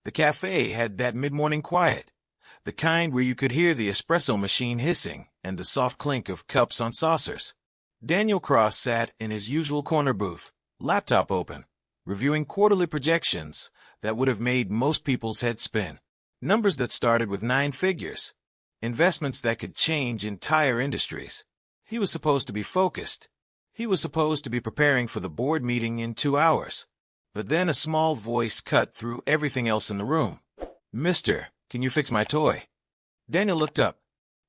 The cafe had that mid-morning quiet, the kind where you could hear the espresso machine hissing and the soft clink of cups on saucers. Daniel Cross sat in his usual corner booth, laptop open, reviewing quarterly projections that would have made most people's heads spin. Numbers that started with 9 figures. Investments that could change entire industries. He was supposed to be focused. He was supposed to be preparing for the board meeting in 2 hours. But then a small voice cut through everything else in the room. "Mister, can you fix my toy?" Daniel looked up.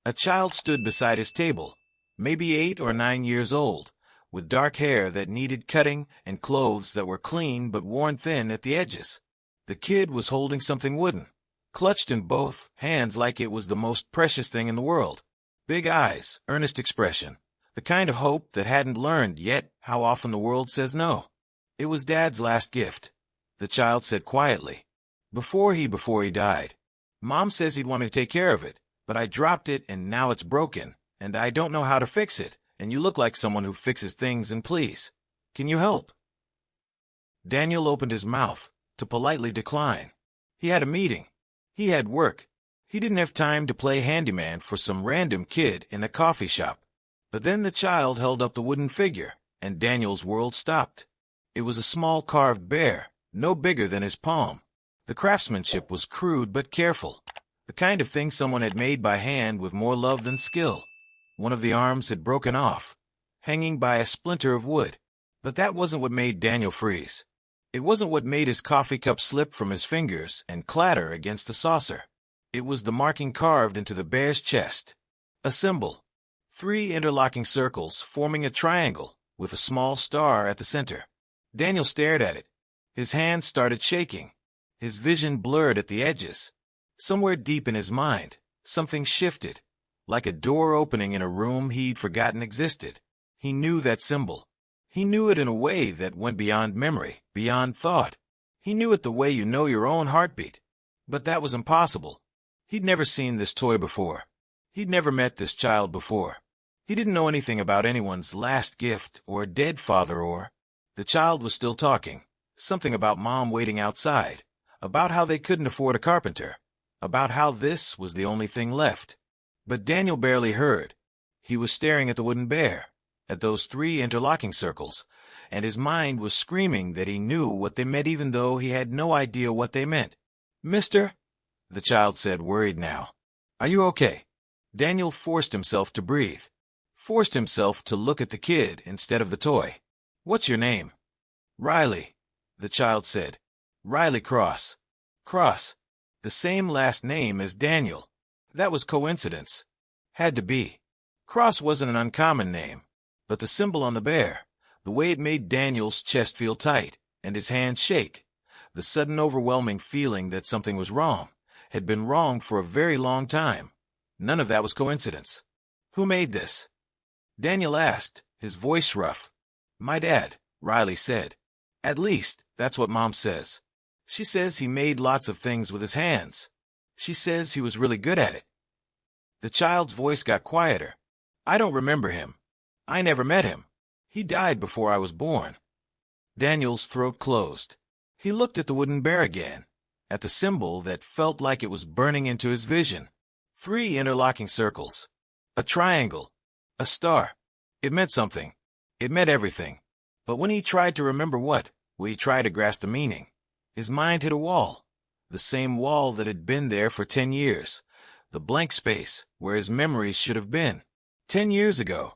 A child stood beside his table, maybe 8 or 9 years old, with dark hair that needed cutting and clothes that were clean but worn thin at the edges. The kid was holding something wooden, clutched in both hands like it was the most precious thing in the world. Big eyes, earnest expression, the kind of hope that hadn't learned yet how often the world says no. "It was Dad's last gift," the child said quietly. Before he died. "Mom says he'd want me to take care of it, but I dropped it and now it's broken, and I don't know how to fix it, and you look like someone who fixes things, and please, can you help?" Daniel opened his mouth to politely decline. He had a meeting. He had work. He didn't have time to play handyman for some random kid in a coffee shop. But then the child held up the wooden figure, and Daniel's world stopped. It was a small carved bear, no bigger than his palm. The craftsmanship was crude but careful, the kind of thing someone had made by hand with more love than skill. One of the arms had broken off, hanging by a splinter of wood. But that wasn't what made Daniel freeze. It wasn't what made his coffee cup slip from his fingers and clatter against the saucer. It was the marking carved into the bear's chest. A symbol. 3 interlocking circles forming a triangle with a small star at the center. Daniel stared at it. His hands started shaking. His vision blurred at the edges. Somewhere deep in his mind, something shifted, like a door opening in a room he'd forgotten existed. He knew that symbol. He knew it in a way that went beyond memory, beyond thought. He knew it the way you know your own heartbeat. But that was impossible. He'd never seen this toy before. He'd never met this child before. He didn't know anything about anyone's last gift or a dead father or... The child was still talking. Something about Mom waiting outside. About how they couldn't afford a carpenter. About how this was the only thing left. But Daniel barely heard. He was staring at the wooden bear, at those 3 interlocking circles, and his mind was screaming that he knew what they meant even though he had no idea what they meant. "Mister?" the child said, worried now. "Are you okay?" Daniel forced himself to breathe. Forced himself to look at the kid instead of the toy. "What's your name?" "Riley," the child said. "Riley Cross." Cross. The same last name as Daniel. That was coincidence. Had to be. Cross wasn't an uncommon name, but the symbol on the bear, the way it made Daniel's chest feel tight and his hands shake, the sudden overwhelming feeling that something was wrong, had been wrong for a very long time. None of that was coincidence. "Who made this?" Daniel asked, his voice rough. "My dad," Riley said. "At least, that's what Mom says. She says he made lots of things with his hands. She says he was really good at it." The child's voice got quieter. "I don't remember him. I never met him. He died before I was born." Daniel's throat closed. He looked at the wooden bear again, at the symbol that felt like it was burning into his vision. 3 interlocking circles. A triangle. A star. It meant something. It meant everything. But when he tried to remember when he tried to grasp the meaning, his mind hit a wall. The same wall that had been there for 10 years. The blank space where his memories should have been. 10 years ago,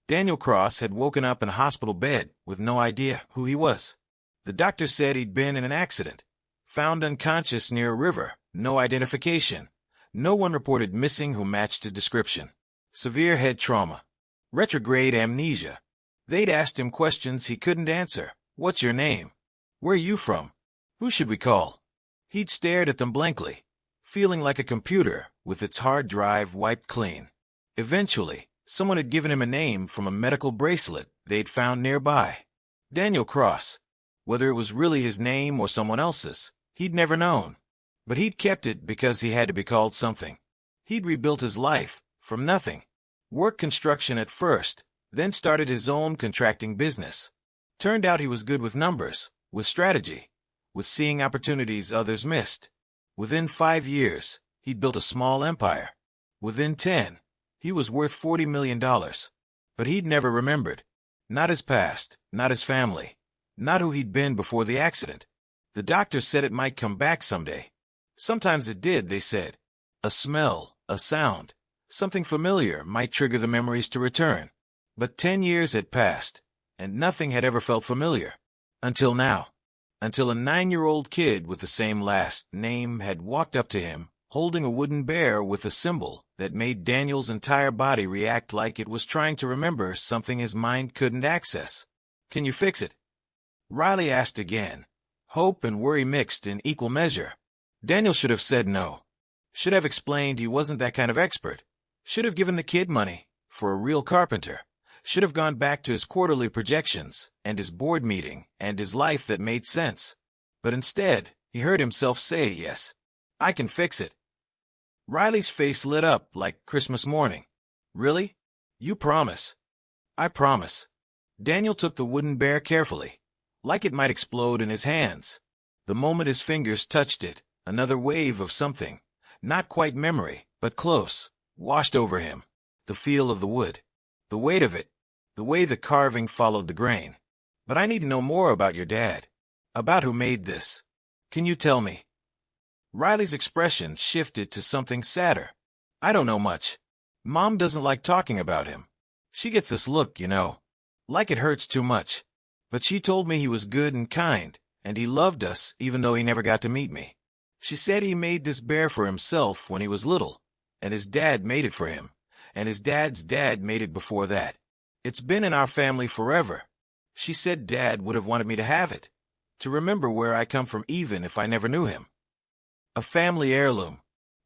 Daniel Cross had woken up in a hospital bed with no idea who he was. The doctor said he'd been in an accident. Found unconscious near a river. No identification. No one reported missing who matched his description. Severe head trauma. Retrograde amnesia. They'd asked him questions he couldn't answer. "What's your name? Where are you from? Who should we call?" He'd stared at them blankly, feeling like a computer with its hard drive wiped clean. Eventually, someone had given him a name from a medical bracelet they'd found nearby. Daniel Cross. Whether it was really his name or someone else's, he'd never known. But he'd kept it because he had to be called something. He'd rebuilt his life from nothing. Worked construction at first, then started his own contracting business. Turned out he was good with numbers, with strategy, with seeing opportunities others missed. Within 5 years, he'd built a small empire. Within 10, he was worth $40 million. But he'd never remembered. Not his past, not his family, not who he'd been before the accident. The doctor said it might come back someday. Sometimes it did, they said. A smell, a sound, something familiar might trigger the memories to return. But 10 years had passed, and nothing had ever felt familiar. Until now. Until a 9-year-old kid with the same last name had walked up to him, holding a wooden bear with a symbol that made Daniel's entire body react like it was trying to remember something his mind couldn't access. "Can you fix it?" Riley asked again. Hope and worry mixed in equal measure. Daniel should have said no. Should have explained he wasn't that kind of expert. Should have given the kid money for a real carpenter. Should have gone back to his quarterly projections and his board meeting and his life that made sense. But instead, he heard himself say, "Yes, I can fix it." Riley's face lit up like Christmas morning. "Really? You promise?" "I promise." Daniel took the wooden bear carefully, like it might explode in his hands. The moment his fingers touched it, another wave of something, not quite memory, but close, washed over him. The feel of the wood. The weight of it. The way the carving followed the grain. "But I need to know more about your dad. About who made this. Can you tell me?" Riley's expression shifted to something sadder. "I don't know much. Mom doesn't like talking about him. She gets this look, you know, like it hurts too much. But she told me he was good and kind, and he loved us even though he never got to meet me. She said he made this bear for himself when he was little, and his dad made it for him, and his dad's dad made it before that. It's been in our family forever. She said Dad would have wanted me to have it, to remember where I come from even if I never knew him. A family heirloom,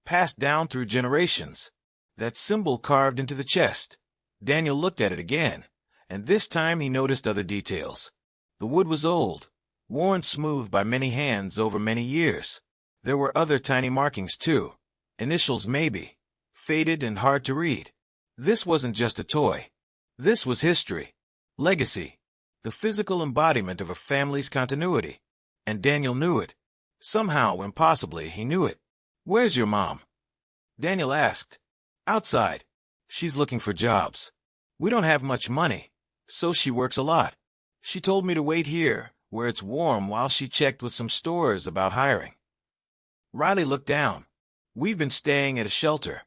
passed down through generations. That symbol carved into the chest." Daniel looked at it again, and this time he noticed other details. The wood was old, worn smooth by many hands over many years. There were other tiny markings too, initials maybe, faded and hard to read. This wasn't just a toy. This was history, legacy, the physical embodiment of a family's continuity. And Daniel knew it. Somehow, impossibly, he knew it. "Where's your mom?" Daniel asked. "Outside. She's looking for jobs. We don't have much money, so she works a lot. She told me to wait here, where it's warm, while she checked with some stores about hiring." Riley looked down. "We've been staying at a shelter.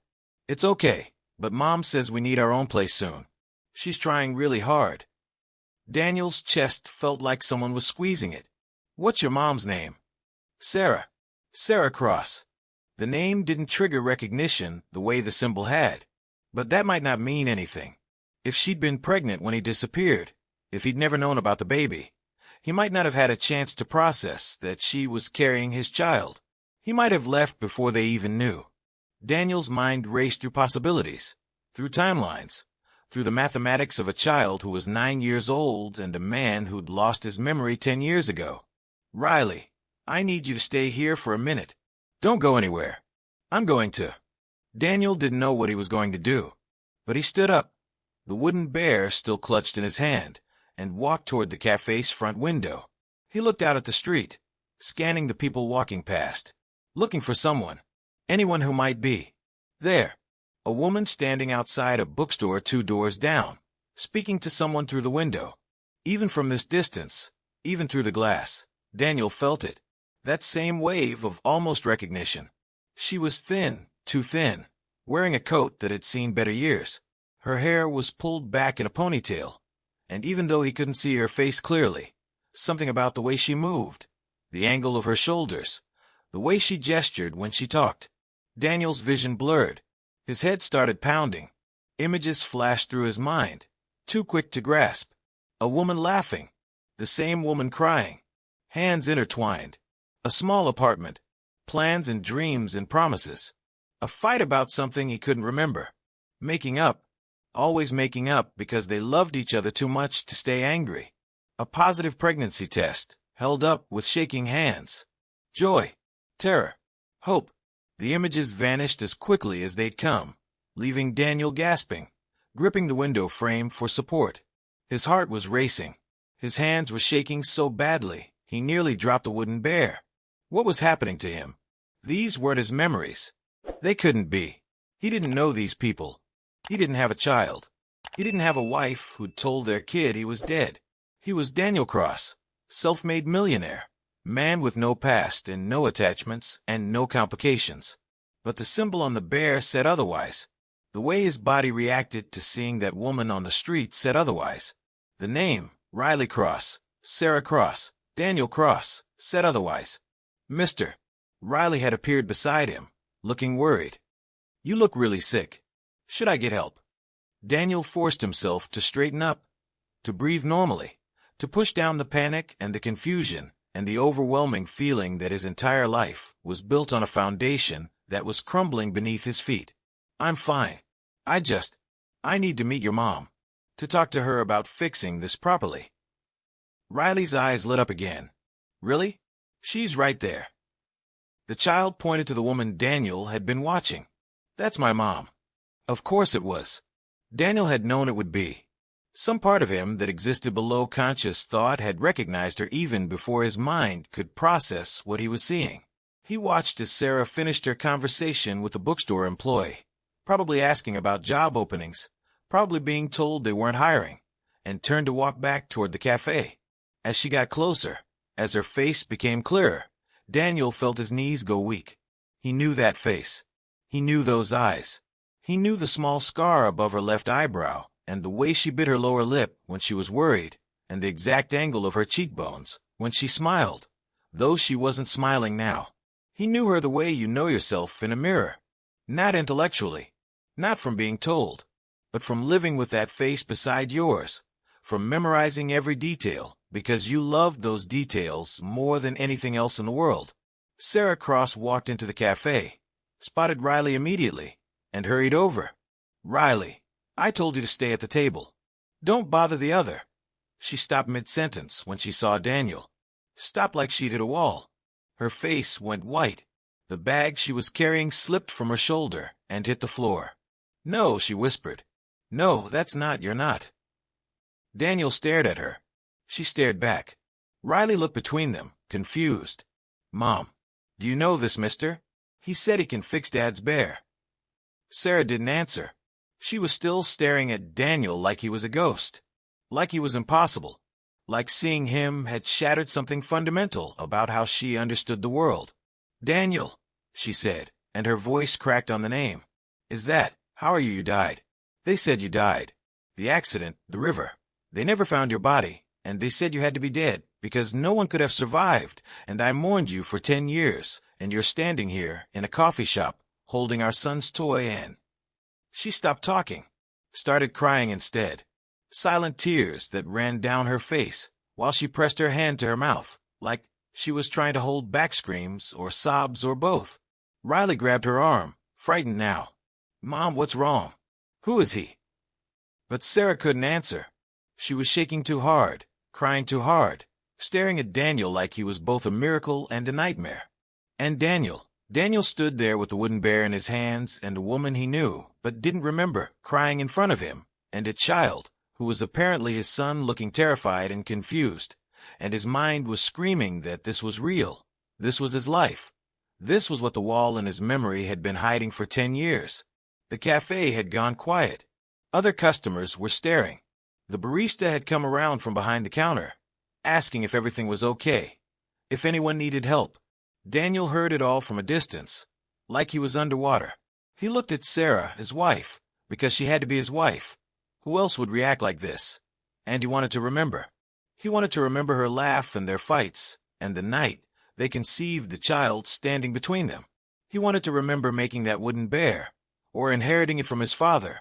It's okay, but Mom says we need our own place soon. She's trying really hard." Daniel's chest felt like someone was squeezing it. "What's your mom's name?" "Sarah. Sarah Cross." The name didn't trigger recognition the way the symbol had. But that might not mean anything. If she'd been pregnant when he disappeared, if he'd never known about the baby, he might not have had a chance to process that she was carrying his child. He might have left before they even knew. Daniel's mind raced through possibilities, through timelines, through the mathematics of a child who was 9 years old and a man who'd lost his memory 10 years ago. "Riley, I need you to stay here for a minute. Don't go anywhere. I'm going to." Daniel didn't know what he was going to do, but he stood up, the wooden bear still clutched in his hand, and walked toward the cafe's front window. He looked out at the street, scanning the people walking past, looking for someone, anyone who might be there. A woman standing outside a bookstore 2 doors down, speaking to someone through the window. Even from this distance, even through the glass, Daniel felt it. That same wave of almost recognition. She was thin, too thin, wearing a coat that had seen better years. Her hair was pulled back in a ponytail, and even though he couldn't see her face clearly, something about the way she moved, the angle of her shoulders, the way she gestured when she talked. Daniel's vision blurred. His head started pounding. Images flashed through his mind, too quick to grasp. A woman laughing, the same woman crying, hands intertwined. A small apartment, plans and dreams and promises. A fight about something he couldn't remember. Making up, always making up because they loved each other too much to stay angry. A positive pregnancy test, held up with shaking hands. Joy, terror, hope. The images vanished as quickly as they'd come, leaving Daniel gasping, gripping the window frame for support. His heart was racing. His hands were shaking so badly, he nearly dropped the wooden bear. What was happening to him? These weren't his memories. They couldn't be. He didn't know these people. He didn't have a child. He didn't have a wife who'd told their kid he was dead. He was Daniel Cross, self-made millionaire, man with no past and no attachments and no complications. But the symbol on the bear said otherwise. The way his body reacted to seeing that woman on the street said otherwise. The name, Riley Cross, Sarah Cross, Daniel Cross, said otherwise. Mr. Riley had appeared beside him, looking worried. You look really sick. Should I get help? Daniel forced himself to straighten up, to breathe normally, to push down the panic and the confusion and the overwhelming feeling that his entire life was built on a foundation that was crumbling beneath his feet. I'm fine. I need to meet your mom, to talk to her about fixing this properly. Riley's eyes lit up again. Really? She's right there. The child pointed to the woman Daniel had been watching. That's my mom. Of course it was. Daniel had known it would be. Some part of him that existed below conscious thought had recognized her even before his mind could process what he was seeing. He watched as Sarah finished her conversation with the bookstore employee, probably asking about job openings, probably being told they weren't hiring, and turned to walk back toward the cafe. As she got closer, as her face became clearer, Daniel felt his knees go weak. He knew that face. He knew those eyes. He knew the small scar above her left eyebrow, and the way she bit her lower lip when she was worried, and the exact angle of her cheekbones when she smiled, though she wasn't smiling now. He knew her the way you know yourself in a mirror. Not intellectually, not from being told, but from living with that face beside yours, from memorizing every detail, because you loved those details more than anything else in the world. Sarah Cross walked into the cafe, spotted Riley immediately, and hurried over. Riley, I told you to stay at the table. Don't bother the other. She stopped mid-sentence when she saw Daniel. Stopped like she'd hit a wall. Her face went white. The bag she was carrying slipped from her shoulder and hit the floor. No, she whispered. No, that's not, you're not. Daniel stared at her. She stared back. Riley looked between them, confused. Mom, do you know this mister? He said he can fix Dad's bear. Sarah didn't answer. She was still staring at Daniel like he was a ghost, like he was impossible, like seeing him had shattered something fundamental about how she understood the world. Daniel, she said, and her voice cracked on the name. How are you? You died. They said you died. The accident, the river. They never found your body, and they said you had to be dead, because no one could have survived, and I mourned you for 10 years, and you're standing here in a coffee shop, holding our son's toy and... She stopped talking, started crying instead. Silent tears that ran down her face, while she pressed her hand to her mouth, like she was trying to hold back screams or sobs or both. Riley grabbed her arm, frightened now. Mom, what's wrong? Who is he? But Sarah couldn't answer. She was shaking too hard, crying too hard, staring at Daniel like he was both a miracle and a nightmare. And Daniel stood there with the wooden bear in his hands and a woman he knew but didn't remember crying in front of him, and a child who was apparently his son looking terrified and confused, and his mind was screaming that this was real. This was his life. This was what the wall in his memory had been hiding for 10 years. The cafe had gone quiet. Other customers were staring. The barista had come around from behind the counter, asking if everything was okay, if anyone needed help. Daniel heard it all from a distance, like he was underwater. He looked at Sarah, his wife, because she had to be his wife. Who else would react like this? And he wanted to remember. He wanted to remember her laugh and their fights, and the night they conceived the child standing between them. He wanted to remember making that wooden bear, or inheriting it from his father,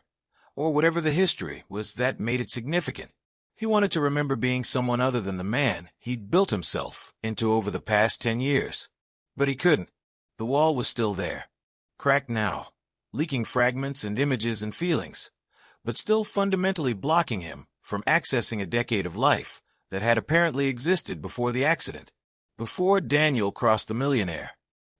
or whatever the history was that made it significant. He wanted to remember being someone other than the man he'd built himself into over the past 10 years. But he couldn't. The wall was still there, cracked now, leaking fragments and images and feelings, but still fundamentally blocking him from accessing a decade of life that had apparently existed before the accident, before Daniel crossed the Millionaire,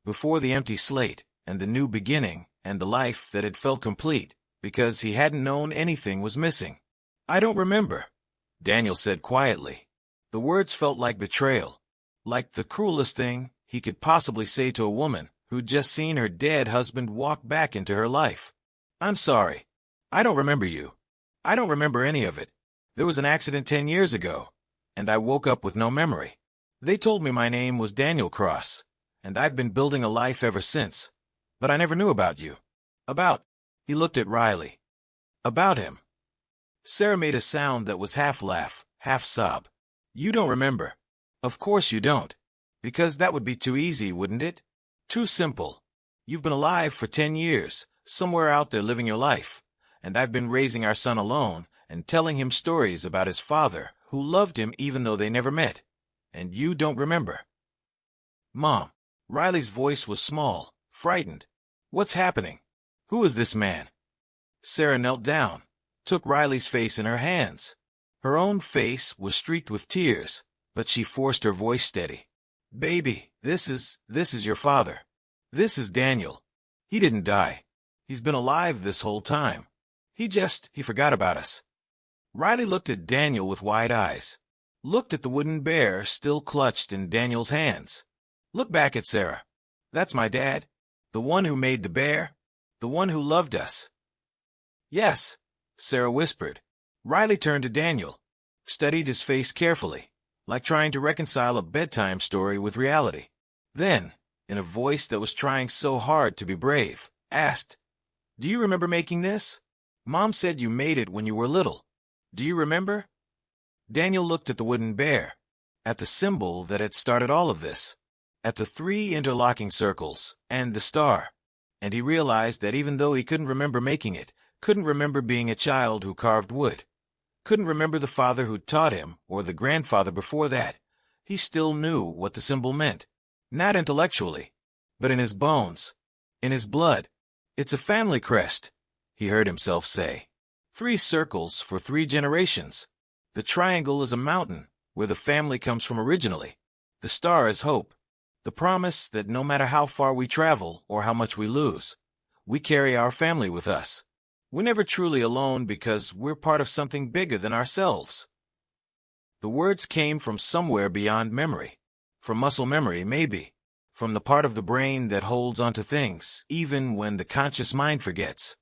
before the empty slate and the new beginning and the life that had felt complete because he hadn't known anything was missing. I don't remember, Daniel said quietly. The words felt like betrayal, like the cruelest thing he could possibly say to a woman who'd just seen her dead husband walk back into her life. "I'm sorry. I don't remember you. I don't remember any of it. There was an accident 10 years ago, and I woke up with no memory. They told me my name was Daniel Cross, and I've been building a life ever since. But I never knew about you." "About?" He looked at Riley. "About him." Sarah made a sound that was half laugh, half sob. "You don't remember. Of course you don't. Because that would be too easy, wouldn't it? Too simple. You've been alive for 10 years, somewhere out there living your life, and I've been raising our son alone and telling him stories about his father, who loved him even though they never met. And you don't remember." "Mom." Riley's voice was small, frightened. "What's happening? Who is this man?" Sarah knelt down, took Riley's face in her hands. Her own face was streaked with tears, but she forced her voice steady. "Baby, this is your father. This is Daniel. He didn't die. He's been alive this whole time. He forgot about us." Riley looked at Daniel with wide eyes, looked at the wooden bear still clutched in Daniel's hands. "Look back at Sarah. That's my dad, the one who made the bear, the one who loved us." "Yes," Sarah whispered. Riley turned to Daniel, studied his face carefully, like trying to reconcile a bedtime story with reality. Then, in a voice that was trying so hard to be brave, asked, "Do you remember making this? Mom said you made it when you were little. Do you remember?" Daniel looked at the wooden bear, at the symbol that had started all of this, at the 3 interlocking circles, and the star, and he realized that even though he couldn't remember making it, couldn't remember being a child who carved wood, couldn't remember the father who taught him or the grandfather before that, he still knew what the symbol meant. Not intellectually, but in his bones, in his blood. "It's a family crest," he heard himself say. 3 circles for 3 generations. The triangle is a mountain, where the family comes from originally. The star is hope, the promise that no matter how far we travel or how much we lose, we carry our family with us. We're never truly alone because we're part of something bigger than ourselves. The words came from somewhere beyond memory. From muscle memory, maybe. From the part of the brain that holds onto things, even when the conscious mind forgets.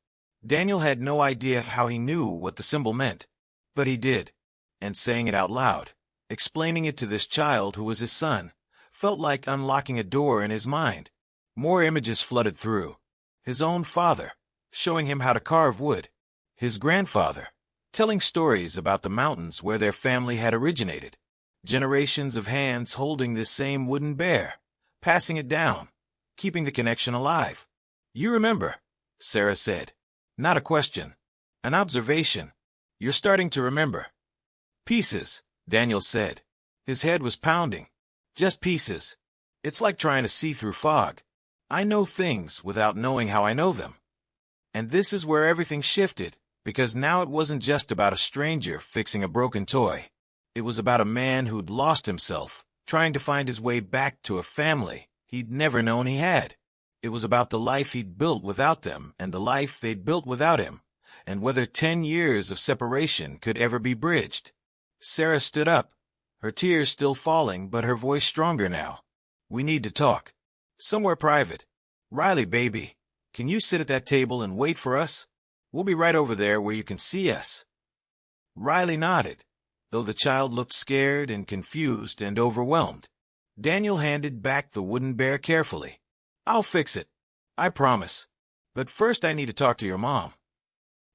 Daniel had no idea how he knew what the symbol meant. But he did. And saying it out loud, explaining it to this child who was his son, felt like unlocking a door in his mind. More images flooded through. His own father, showing him how to carve wood. His grandfather, telling stories about the mountains where their family had originated. Generations of hands holding this same wooden bear, passing it down, keeping the connection alive. "You remember," Sarah said. Not a question, an observation. "You're starting to remember." "Pieces," Daniel said. His head was pounding. "Just pieces. It's like trying to see through fog. I know things without knowing how I know them." And this is where everything shifted, because now it wasn't just about a stranger fixing a broken toy. It was about a man who'd lost himself, trying to find his way back to a family he'd never known he had. It was about the life he'd built without them and the life they'd built without him, and whether 10 years of separation could ever be bridged. Sarah stood up, her tears still falling but her voice stronger now. "We need to talk. Somewhere private. Riley, baby, can you sit at that table and wait for us? We'll be right over there where you can see us." Riley nodded, though the child looked scared and confused and overwhelmed. Daniel handed back the wooden bear carefully. "I'll fix it. I promise. But first I need to talk to your mom."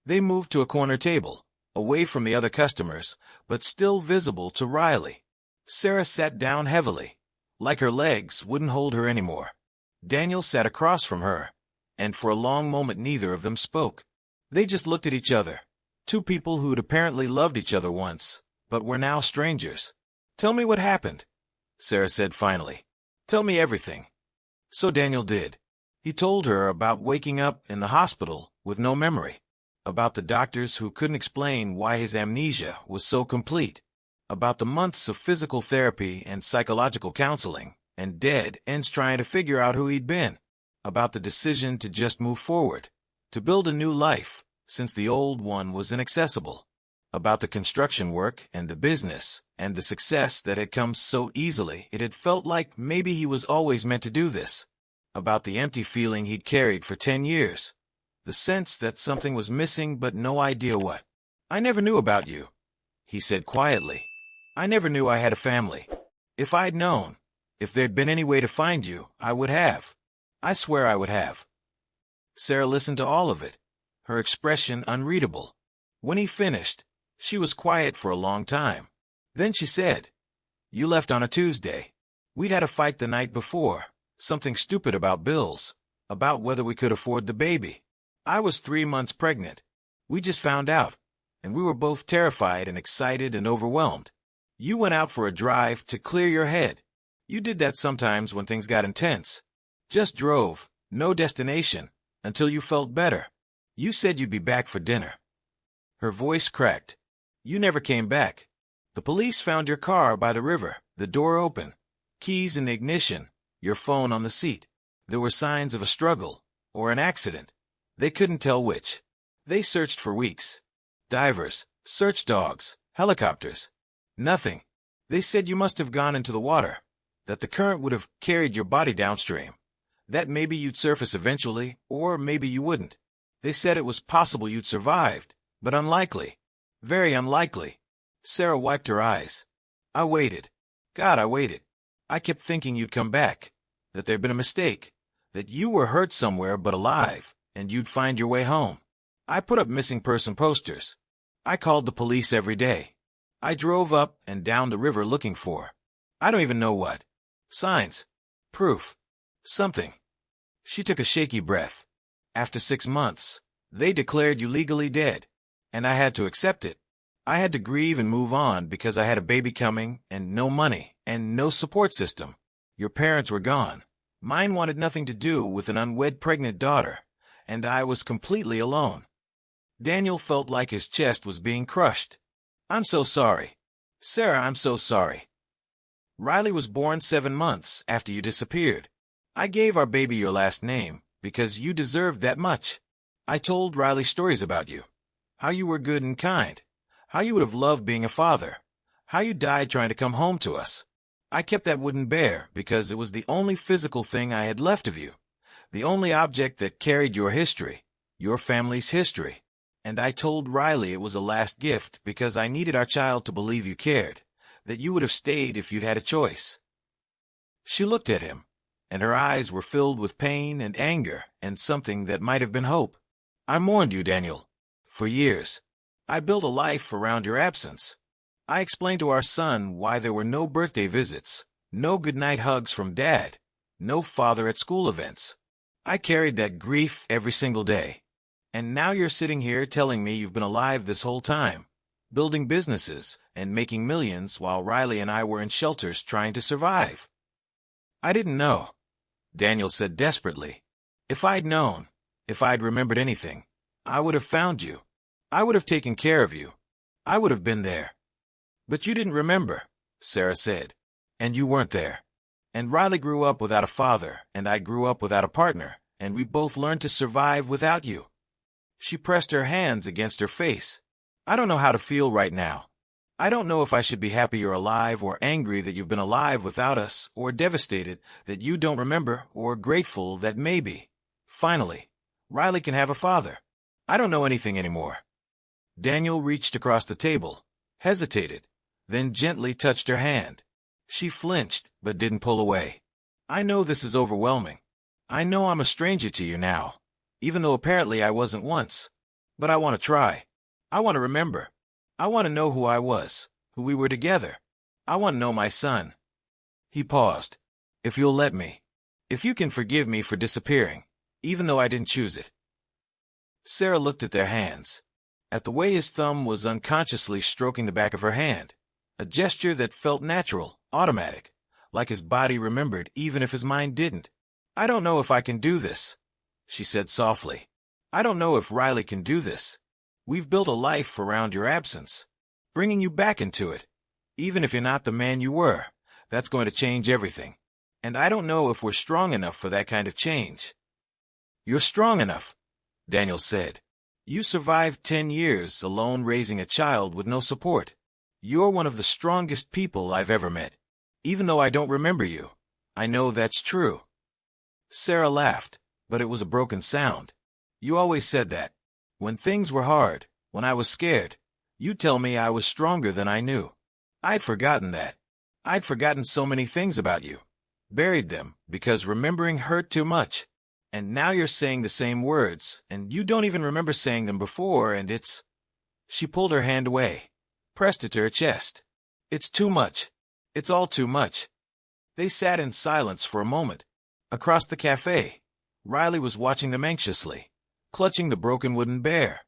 They moved to a corner table, away from the other customers, but still visible to Riley. Sarah sat down heavily, like her legs wouldn't hold her anymore. Daniel sat across from her, and for a long moment neither of them spoke. They just looked at each other, 2 people who'd apparently loved each other once, but were now strangers. "Tell me what happened," Sarah said finally. "Tell me everything." So Daniel did. He told her about waking up in the hospital with no memory, about the doctors who couldn't explain why his amnesia was so complete, about the months of physical therapy and psychological counseling, and dead ends trying to figure out who he'd been, about the decision to just move forward, to build a new life, since the old one was inaccessible, about the construction work and the business, and the success that had come so easily it had felt like maybe he was always meant to do this. about the empty feeling he'd carried for 10 years, the sense that something was missing but no idea what. "I never knew about you," he said quietly. "I never knew I had a family. If I'd known, if there'd been any way to find you, I would have. I swear I would have." Sarah listened to all of it, her expression unreadable. When he finished, she was quiet for a long time. Then she said, "You left on a Tuesday. We'd had a fight the night before, something stupid about bills, about whether we could afford the baby. I was 3 months pregnant. We just found out, and we were both terrified and excited and overwhelmed. You went out for a drive to clear your head. You did that sometimes when things got intense. Just drove, no destination, until you felt better. You said you'd be back for dinner." Her voice cracked. "You never came back. The police found your car by the river, the door open, keys in the ignition, your phone on the seat. There were signs of a struggle, or an accident. They couldn't tell which. They searched for weeks. Divers, search dogs, helicopters. Nothing. They said you must have gone into the water, that the current would have carried your body downstream, that maybe you'd surface eventually, or maybe you wouldn't. They said it was possible you'd survived, but unlikely. Very unlikely." Sarah wiped her eyes. "I waited. God, I waited. I kept thinking you'd come back, that there'd been a mistake, that you were hurt somewhere but alive, and you'd find your way home. I put up missing person posters. I called the police every day. I drove up and down the river looking for, I don't even know what. Signs. Proof. Something." She took a shaky breath. "After 6 months, they declared you legally dead, and I had to accept it. I had to grieve and move on because I had a baby coming and no money and no support system. Your parents were gone. Mine wanted nothing to do with an unwed pregnant daughter, and I was completely alone." Daniel felt like his chest was being crushed. "I'm so sorry. Sarah, I'm so sorry. Riley was born 7 months after you disappeared. I gave our baby your last name because you deserved that much. I told Riley stories about you, how you were good and kind, how you would have loved being a father, how you died trying to come home to us. I kept that wooden bear because it was the only physical thing I had left of you, the only object that carried your history, your family's history. And I told Riley it was a last gift because I needed our child to believe you cared, that you would have stayed if you'd had a choice." She looked at him, and her eyes were filled with pain and anger and something that might have been hope. "I mourned you, Daniel, for years. I built a life around your absence. I explained to our son why there were no birthday visits, no goodnight hugs from Dad, no father at school events. I carried that grief every single day. And now you're sitting here telling me you've been alive this whole time, building businesses and making millions while Riley and I were in shelters trying to survive." "I didn't know," Daniel said desperately. "If I'd known, if I'd remembered anything, I would have found you. I would have taken care of you. I would have been there." "But you didn't remember," Sarah said, "and you weren't there. And Riley grew up without a father, and I grew up without a partner, and we both learned to survive without you." She pressed her hands against her face. "I don't know how to feel right now. I don't know if I should be happy you're alive or angry that you've been alive without us or devastated that you don't remember or grateful that maybe, finally, Riley can have a father. I don't know anything anymore." Daniel reached across the table, hesitated, then gently touched her hand. She flinched but didn't pull away. "I know this is overwhelming. I know I'm a stranger to you now, even though apparently I wasn't once. But I want to try. I want to remember. I want to know who I was, who we were together. I want to know my son." He paused. "If you'll let me. If you can forgive me for disappearing, even though I didn't choose it." Sarah looked at their hands, at the way his thumb was unconsciously stroking the back of her hand, a gesture that felt natural, automatic, like his body remembered even if his mind didn't. "I don't know if I can do this," she said softly. "I don't know if Riley can do this. We've built a life around your absence, bringing you back into it. Even if you're not the man you were, that's going to change everything. And I don't know if we're strong enough for that kind of change." "You're strong enough," Daniel said. "You survived 10 years alone raising a child with no support. You're one of the strongest people I've ever met. Even though I don't remember you, I know that's true." Sarah laughed, but it was a broken sound. You always said that. When things were hard, when I was scared, you'd tell me I was stronger than I knew. I'd forgotten that. I'd forgotten so many things about you. Buried them, because remembering hurt too much. And now you're saying the same words, and you don't even remember saying them before, and it's... She pulled her hand away, pressed it to her chest. It's too much. It's all too much. They sat in silence for a moment. Across the cafe, Riley was watching them anxiously, clutching the broken wooden bear.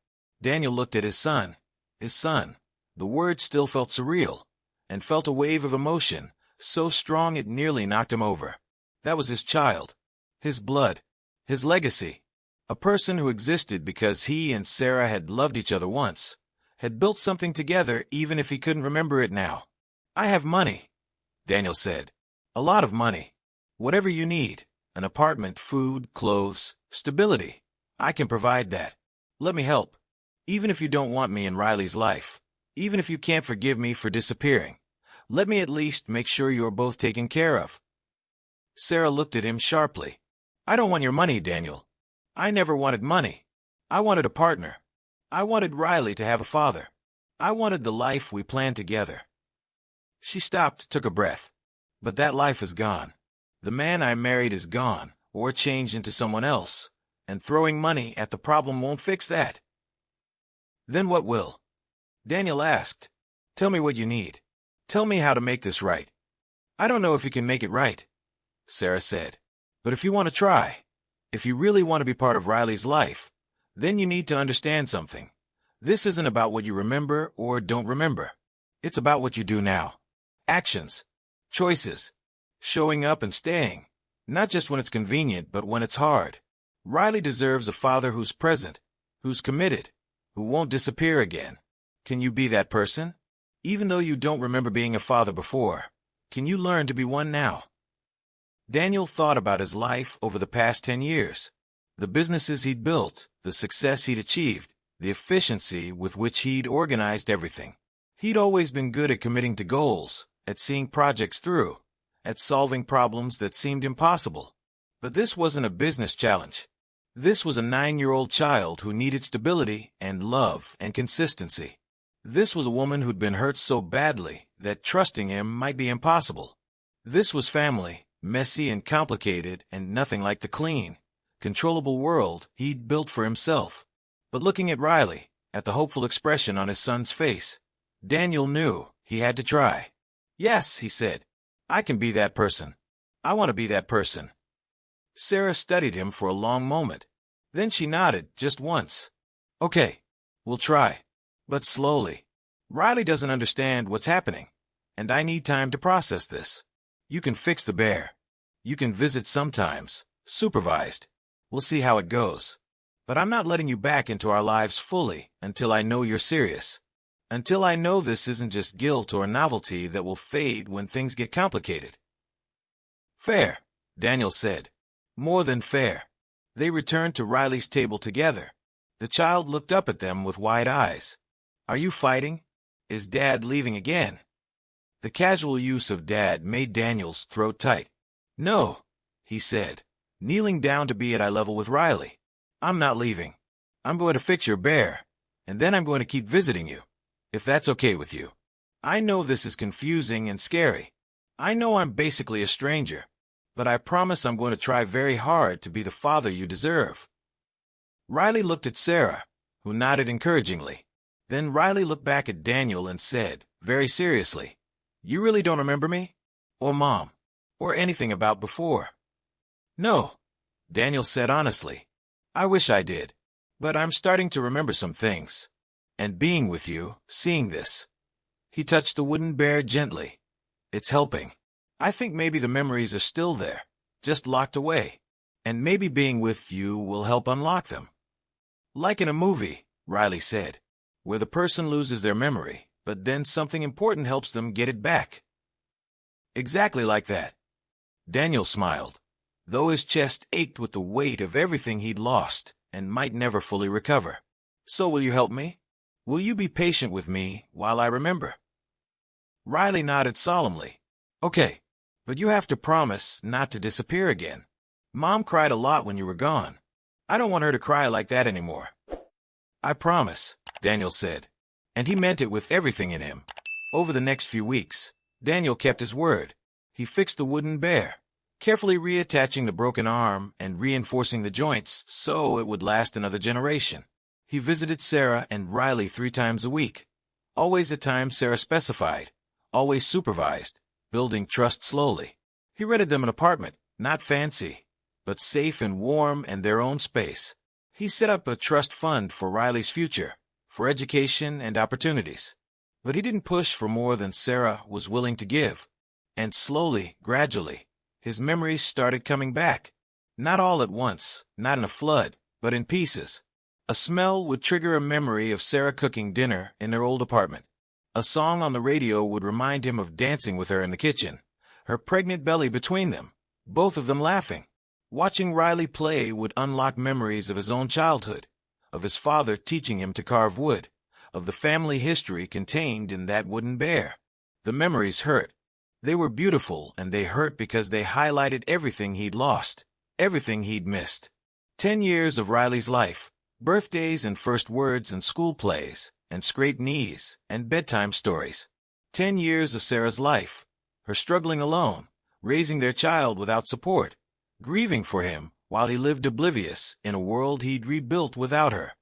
Daniel looked at his son. His son. The word still felt surreal, and felt a wave of emotion, so strong it nearly knocked him over. That was his child. His blood. His legacy. A person who existed because he and Sarah had loved each other once, had built something together even if he couldn't remember it now. I have money, Daniel said. A lot of money. Whatever you need. An apartment, food, clothes, stability. I can provide that. Let me help. Even if you don't want me in Riley's life. Even if you can't forgive me for disappearing. Let me at least make sure you are both taken care of. Sarah looked at him sharply. I don't want your money, Daniel. I never wanted money. I wanted a partner. I wanted Riley to have a father. I wanted the life we planned together. She stopped, took a breath. But that life is gone. The man I married is gone, or changed into someone else, and throwing money at the problem won't fix that. Then what will? Daniel asked. Tell me what you need. Tell me how to make this right. I don't know if you can make it right, Sarah said. But if you want to try, if you really want to be part of Riley's life, then you need to understand something. This isn't about what you remember or don't remember. It's about what you do now. Actions. Choices. Showing up and staying. Not just when it's convenient, but when it's hard. Riley deserves a father who's present, who's committed, who won't disappear again. Can you be that person? Even though you don't remember being a father before, can you learn to be one now? Daniel thought about his life over the past 10 years. The businesses he'd built, the success he'd achieved, the efficiency with which he'd organized everything. He'd always been good at committing to goals, at seeing projects through, at solving problems that seemed impossible. But this wasn't a business challenge. This was a 9-year-old child who needed stability and love and consistency. This was a woman who'd been hurt so badly that trusting him might be impossible. This was family, messy and complicated and nothing like the clean, controllable world he'd built for himself. But looking at Riley, at the hopeful expression on his son's face, Daniel knew he had to try. Yes, he said. I can be that person. I want to be that person. Sarah studied him for a long moment. Then she nodded just once. Okay, we'll try. But slowly. Riley doesn't understand what's happening, and I need time to process this. You can fix the bear. You can visit sometimes, supervised. We'll see how it goes. But I'm not letting you back into our lives fully until I know you're serious. Until I know this isn't just guilt or novelty that will fade when things get complicated. Fair, Daniel said. More than fair. They returned to Riley's table together. The child looked up at them with wide eyes. Are you fighting? Is Dad leaving again? The casual use of Dad made Daniel's throat tight. No, he said, kneeling down to be at eye level with Riley. I'm not leaving. I'm going to fix your bear, and then I'm going to keep visiting you, if that's okay with you. I know this is confusing and scary. I know I'm basically a stranger, but I promise I'm going to try very hard to be the father you deserve. Riley looked at Sarah, who nodded encouragingly. Then Riley looked back at Daniel and said, very seriously, You really don't remember me? Or Mom? Or anything about before? No, Daniel said honestly. I wish I did. But I'm starting to remember some things. And being with you, seeing this. He touched the wooden bear gently. It's helping. I think maybe the memories are still there, just locked away. And maybe being with you will help unlock them. Like in a movie, Riley said, where the person loses their memory, but then something important helps them get it back. Exactly like that. Daniel smiled, though his chest ached with the weight of everything he'd lost and might never fully recover. So will you help me? Will you be patient with me while I remember? Riley nodded solemnly. Okay, but you have to promise not to disappear again. Mom cried a lot when you were gone. I don't want her to cry like that anymore. I promise, Daniel said. And he meant it with everything in him. Over the next few weeks, Daniel kept his word. He fixed the wooden bear, carefully reattaching the broken arm and reinforcing the joints so it would last another generation. He visited Sarah and Riley 3 times a week, always at times Sarah specified, always supervised, building trust slowly. He rented them an apartment, not fancy, but safe and warm and their own space. He set up a trust fund for Riley's future, for education and opportunities. But he didn't push for more than Sarah was willing to give. And slowly, gradually, his memories started coming back. Not all at once, not in a flood, but in pieces. A smell would trigger a memory of Sarah cooking dinner in their old apartment. A song on the radio would remind him of dancing with her in the kitchen, her pregnant belly between them, both of them laughing. Watching Riley play would unlock memories of his own childhood, of his father teaching him to carve wood, of the family history contained in that wooden bear. The memories hurt. They were beautiful, and they hurt because they highlighted everything he'd lost, everything he'd missed. 10 years of Riley's life, birthdays and first words and school plays, and scraped knees and bedtime stories. 10 years of Sarah's life, her struggling alone, raising their child without support, grieving for him while he lived oblivious in a world he'd rebuilt without her.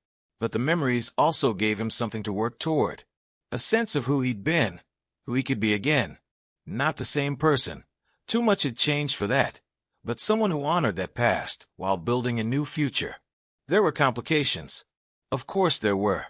But the memories also gave him something to work toward, a sense of who he'd been, who he could be again. Not the same person. Too much had changed for that, but someone who honored that past while building a new future. There were complications. Of course there were.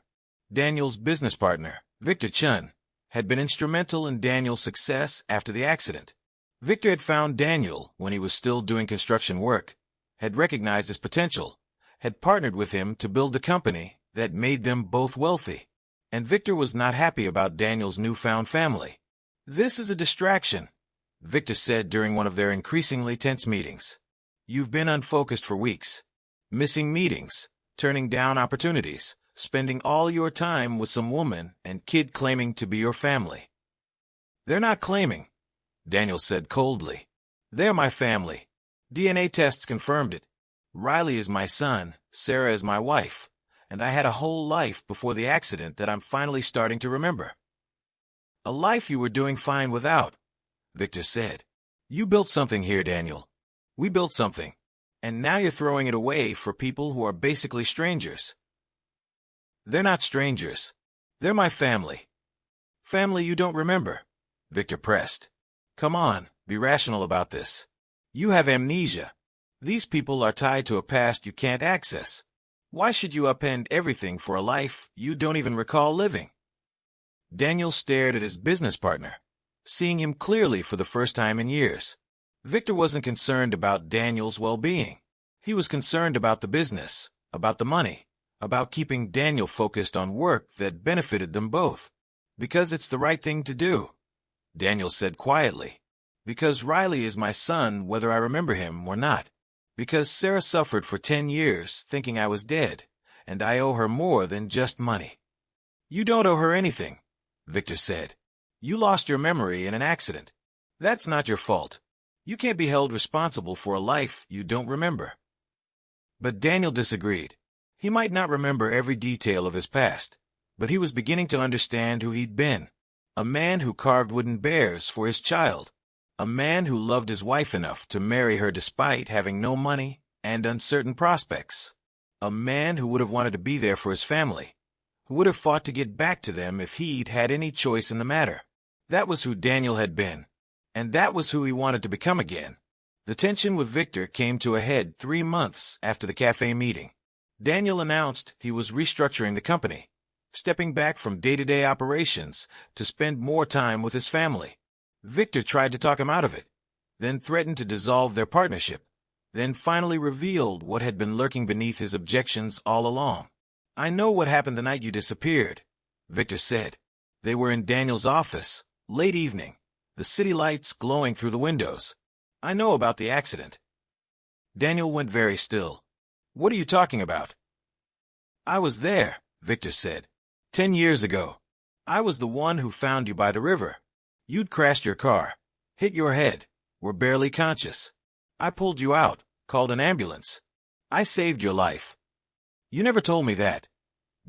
Daniel's business partner, Victor Chun, had been instrumental in Daniel's success after the accident. Victor had found Daniel when he was still doing construction work, had recognized his potential, had partnered with him to build the company that made them both wealthy. And Victor was not happy about Daniel's newfound family. "This is a distraction," Victor said during one of their increasingly tense meetings. "You've been unfocused for weeks, missing meetings, turning down opportunities, spending all your time with some woman and kid claiming to be your family." "They're not claiming," Daniel said coldly. "They're my family. DNA tests confirmed it. Riley is my son, Sarah is my wife, and I had a whole life before the accident that I'm finally starting to remember." "A life you were doing fine without," Victor said. "You built something here, Daniel. We built something. And now you're throwing it away for people who are basically strangers." "They're not strangers. They're my family." "Family you don't remember," Victor pressed. "Come on, be rational about this. You have amnesia. These people are tied to a past you can't access. Why should you upend everything for a life you don't even recall living?" Daniel stared at his business partner, seeing him clearly for the first time in years. Victor wasn't concerned about Daniel's well-being. He was concerned about the business, about the money, about keeping Daniel focused on work that benefited them both. "Because it's the right thing to do," Daniel said quietly. "Because Riley is my son whether I remember him or not. Because Sarah suffered for 10 years thinking I was dead, and I owe her more than just money." "You don't owe her anything," Victor said. "You lost your memory in an accident. That's not your fault. You can't be held responsible for a life you don't remember." But Daniel disagreed. He might not remember every detail of his past, but he was beginning to understand who he'd been. A man who carved wooden bears for his child. A man who loved his wife enough to marry her despite having no money and uncertain prospects. A man who would have wanted to be there for his family, who would have fought to get back to them if he'd had any choice in the matter. That was who Daniel had been, and that was who he wanted to become again. The tension with Victor came to a head 3 months after the Café meeting. Daniel announced he was restructuring the company, stepping back from day-to-day operations to spend more time with his family. Victor tried to talk him out of it, then threatened to dissolve their partnership, then finally revealed what had been lurking beneath his objections all along. "I know what happened the night you disappeared," Victor said. They were in Daniel's office, late evening, the city lights glowing through the windows. "I know about the accident." Daniel went very still. "What are you talking about?" "I was there," Victor said. 10 years ago. I was the one who found you by the river. You'd crashed your car, hit your head, were barely conscious. I pulled you out, called an ambulance. I saved your life. You never told me that,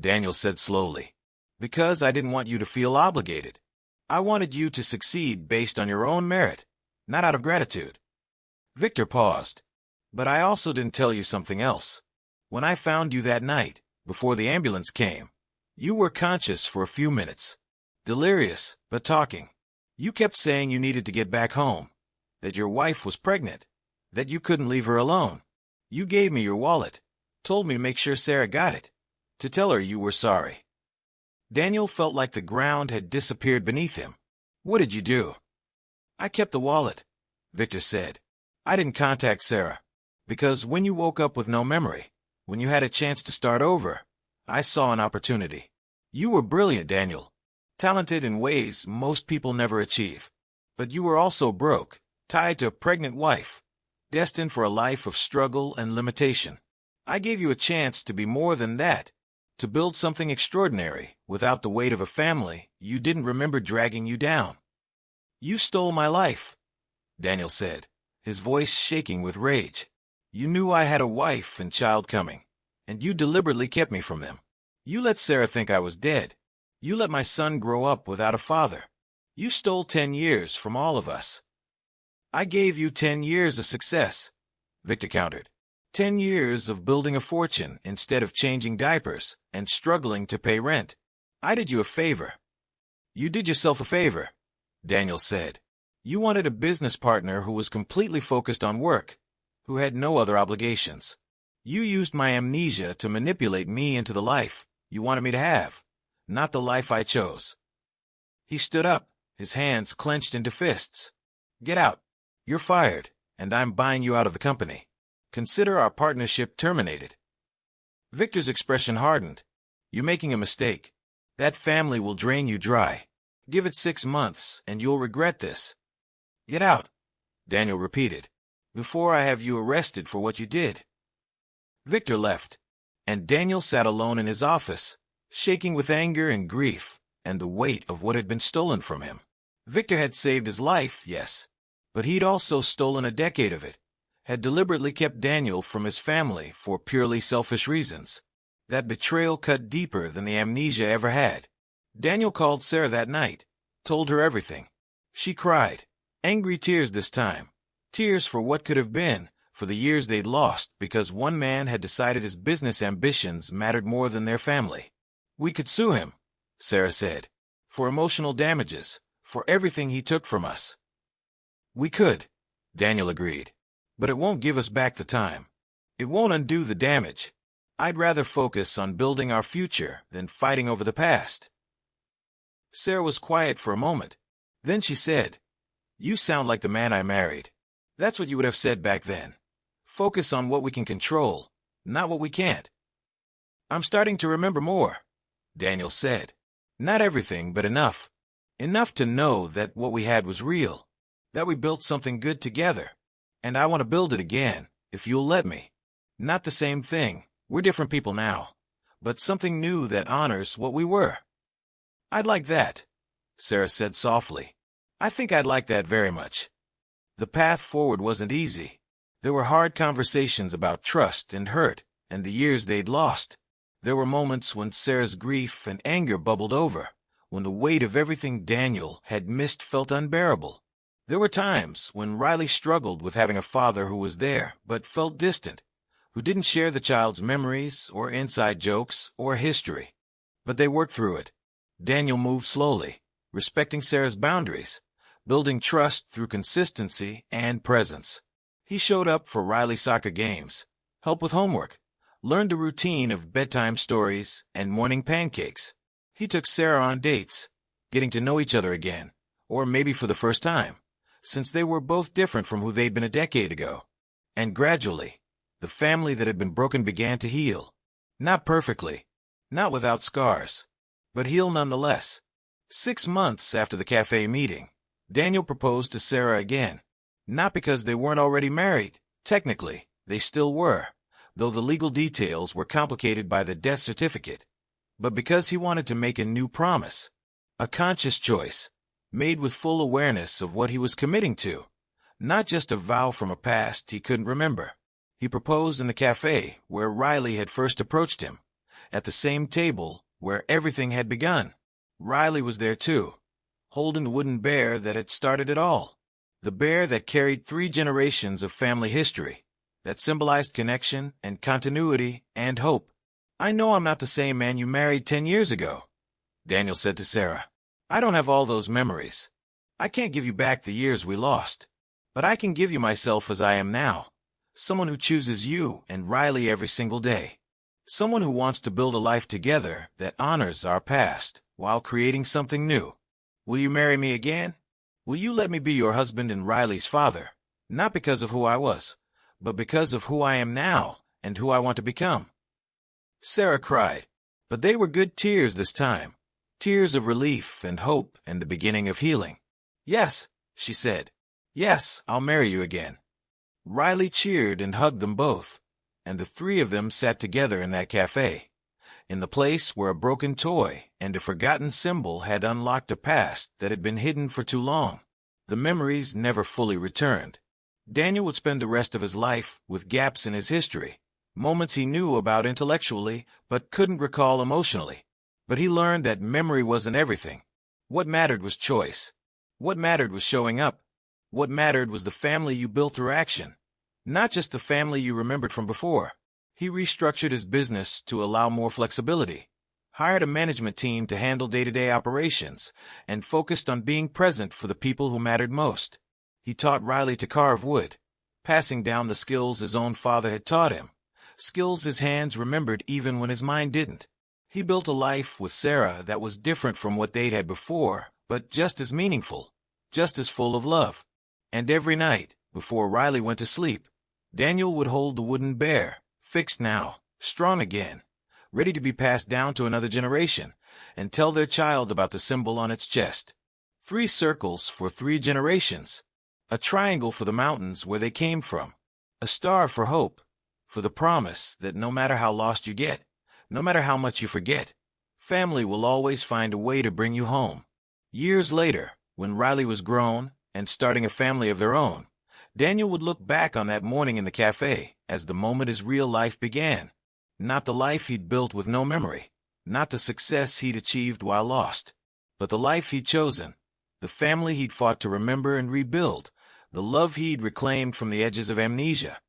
Daniel said slowly. Because I didn't want you to feel obligated. I wanted you to succeed based on your own merit, not out of gratitude. Victor paused. But I also didn't tell you something else. When I found you that night, before the ambulance came, you were conscious for a few minutes. Delirious, but talking. You kept saying you needed to get back home, that your wife was pregnant, that you couldn't leave her alone. You gave me your wallet, told me to make sure Sarah got it, to tell her you were sorry. Daniel felt like the ground had disappeared beneath him. What did you do? I kept the wallet, Victor said. I didn't contact Sarah, because when you woke up with no memory, when you had a chance to start over, I saw an opportunity. You were brilliant, Daniel. Talented in ways most people never achieve. But you were also broke, tied to a pregnant wife, destined for a life of struggle and limitation. I gave you a chance to be more than that, to build something extraordinary without the weight of a family you didn't remember dragging you down. You stole my life, Daniel said, his voice shaking with rage. You knew I had a wife and child coming, and you deliberately kept me from them. You let Sarah think I was dead. You let my son grow up without a father. You stole 10 years from all of us. I gave you 10 years of success, Victor countered. 10 years of building a fortune instead of changing diapers and struggling to pay rent. I did you a favor. You did yourself a favor, Daniel said. You wanted a business partner who was completely focused on work, who had no other obligations. You used my amnesia to manipulate me into the life you wanted me to have, not the life I chose. He stood up, his hands clenched into fists. Get out. You're fired, and I'm buying you out of the company. Consider our partnership terminated. Victor's expression hardened. You're making a mistake. That family will drain you dry. Give it 6 months, and you'll regret this. Get out, Daniel repeated, before I have you arrested for what you did. Victor left, and Daniel sat alone in his office, shaking with anger and grief, and the weight of what had been stolen from him. Victor had saved his life, yes, but he'd also stolen a decade of it, had deliberately kept Daniel from his family for purely selfish reasons. That betrayal cut deeper than the amnesia ever had. Daniel called Sarah that night, told her everything. She cried, angry tears this time, tears for what could have been, for the years they'd lost because one man had decided his business ambitions mattered more than their family. We could sue him, Sarah said, for emotional damages, for everything he took from us. We could, Daniel agreed, but it won't give us back the time. It won't undo the damage. I'd rather focus on building our future than fighting over the past. Sarah was quiet for a moment. Then she said, You sound like the man I married. That's what you would have said back then. Focus on what we can control, not what we can't. I'm starting to remember more, Daniel said. Not everything, but enough. Enough to know that what we had was real, that we built something good together. And I want to build it again, if you'll let me. Not the same thing. We're different people now, but something new that honors what we were. I'd like that, Sarah said softly. I think I'd like that very much. The path forward wasn't easy. There were hard conversations about trust and hurt and the years they'd lost. There were moments when Sarah's grief and anger bubbled over, when the weight of everything Daniel had missed felt unbearable. There were times when Riley struggled with having a father who was there but felt distant, who didn't share the child's memories or inside jokes or history. But they worked through it. Daniel moved slowly, respecting Sarah's boundaries, building trust through consistency and presence. He showed up for Riley's soccer games, helped with homework, learned a routine of bedtime stories and morning pancakes. He took Sarah on dates, getting to know each other again, or maybe for the first time, since they were both different from who they'd been a decade ago. And gradually, the family that had been broken began to heal. Not perfectly, not without scars, but heal nonetheless. 6 months after the Café meeting, Daniel proposed to Sarah again. Not because they weren't already married. Technically, they still were, though the legal details were complicated by the death certificate. But because he wanted to make a new promise, a conscious choice, made with full awareness of what he was committing to, not just a vow from a past he couldn't remember. He proposed in the cafe where Riley had first approached him, at the same table where everything had begun. Riley was there too, holding the wooden bear that had started it all. The bear that carried 3 generations of family history, that symbolized connection and continuity and hope. "I know I'm not the same man you married 10 years ago," Daniel said to Sarah. "I don't have all those memories. I can't give you back the years we lost. But I can give you myself as I am now. Someone who chooses you and Riley every single day. Someone who wants to build a life together that honors our past while creating something new. Will you marry me again? Will you let me be your husband and Riley's father? Not because of who I was, but because of who I am now and who I want to become." Sarah cried, but they were good tears this time. Tears of relief and hope and the beginning of healing. "Yes," she said. "Yes, I'll marry you again." Riley cheered and hugged them both, and the 3 of them sat together in that cafe, in the place where a broken toy and a forgotten symbol had unlocked a past that had been hidden for too long. The memories never fully returned. Daniel would spend the rest of his life with gaps in his history, moments he knew about intellectually but couldn't recall emotionally. But he learned that memory wasn't everything. What mattered was choice. What mattered was showing up. What mattered was the family you built through action, not just the family you remembered from before. He restructured his business to allow more flexibility, hired a management team to handle day-to-day operations, and focused on being present for the people who mattered most. He taught Riley to carve wood, passing down the skills his own father had taught him, skills his hands remembered even when his mind didn't. He built a life with Sarah that was different from what they'd had before, but just as meaningful, just as full of love. And every night, before Riley went to sleep, Daniel would hold the wooden bear, fixed now, strong again, ready to be passed down to another generation, and tell their child about the symbol on its chest. 3 circles for 3 generations. A triangle for the mountains where they came from. A star for hope, for the promise that no matter how lost you get, no matter how much you forget, family will always find a way to bring you home. Years later, when Riley was grown and starting a family of their own, Daniel would look back on that morning in the cafe as the moment his real life began. Not the life he'd built with no memory, not the success he'd achieved while lost, but the life he'd chosen, the family he'd fought to remember and rebuild, the love he'd reclaimed from the edges of amnesia,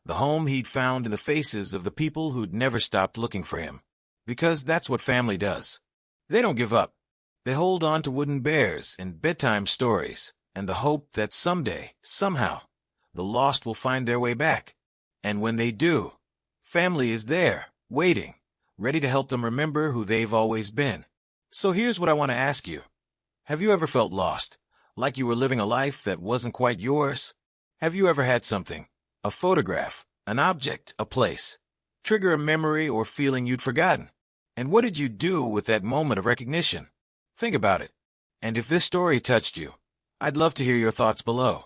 the home he'd found in the faces of the people who'd never stopped looking for him. Because that's what family does. They don't give up. They hold on to wooden bears and bedtime stories, and the hope that someday, somehow, the lost will find their way back. And when they do, family is there, waiting, ready to help them remember who they've always been. So here's what I want to ask you. Have you ever felt lost, like you were living a life that wasn't quite yours? Have you ever had something, a photograph, an object, a place, trigger a memory or feeling you'd forgotten? And what did you do with that moment of recognition? Think about it. And if this story touched you, I'd love to hear your thoughts below.